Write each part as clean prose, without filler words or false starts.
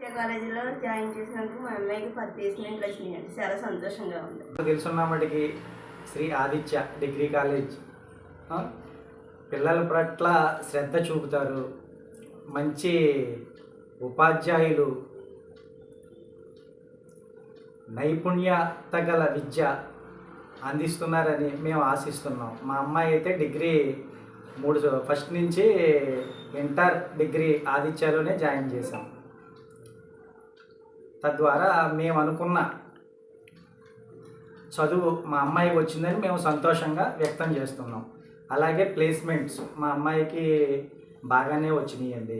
కాలేజీలో జాయిన్ చేసినందుకు మా అమ్మాయికి 10 ప్లేస్మెంట్లు వచ్చినాయండి. చాలా సంతోషంగా ఉంది. తెలుసున్నప్పటికీ శ్రీ ఆదిత్య డిగ్రీ కాలేజ్ పిల్లల పట్ల శ్రద్ధ చూపుతారు. మంచి ఉపాధ్యాయులు, నైపుణ్యత గల విద్య అందిస్తున్నారని మేము ఆశిస్తున్నాం. మా అమ్మాయి అయితే డిగ్రీ ఫస్ట్ నుంచి ఇంటర్ డిగ్రీ ఆదిత్యలోనే జాయిన్ చేశాం. తద్వారా మేము అనుకున్న చదువు మా అమ్మాయికి వచ్చిందని మేము సంతోషంగా వ్యక్తం చేస్తున్నాం. అలాగే ప్లేస్మెంట్స్ మా అమ్మాయికి బాగానే వచ్చినాయండి.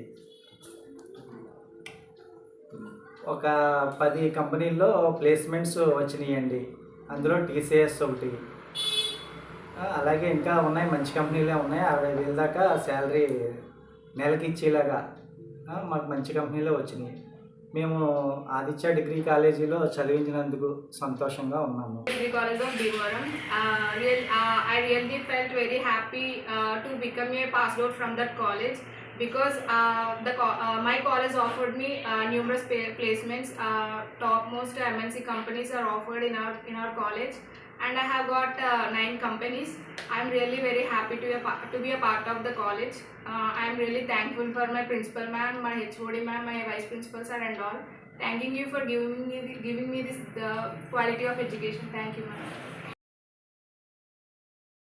ఒక 10 కంపెనీల్లో ప్లేస్మెంట్స్ వచ్చినాయండి. అందులో టీసీఎస్ ఒకటి. అలాగే ఇంకా ఉన్నాయి, మంచి కంపెనీలే ఉన్నాయి. 60,000 దాకా శాలరీ నెలకి ఇచ్చేలాగా మాకు మంచి కంపెనీలో వచ్చినాయి. మేము ఆదిత్య డిగ్రీ కాలేజీలో చదివించినందుకు సంతోషంగా ఉన్నాము. Degree College of Bhimavaram. I really felt very happy to become a passed out from that college because my college offered me numerous placements. Topmost MNC companies are offered in our college, and I have got 9 companies. I am really very happy to be a part of the college. I am really thankful for my principal ma'am, my HOD ma'am, my vice principal sir and all. Thanking you for giving me this the quality of education. Thank you ma'am.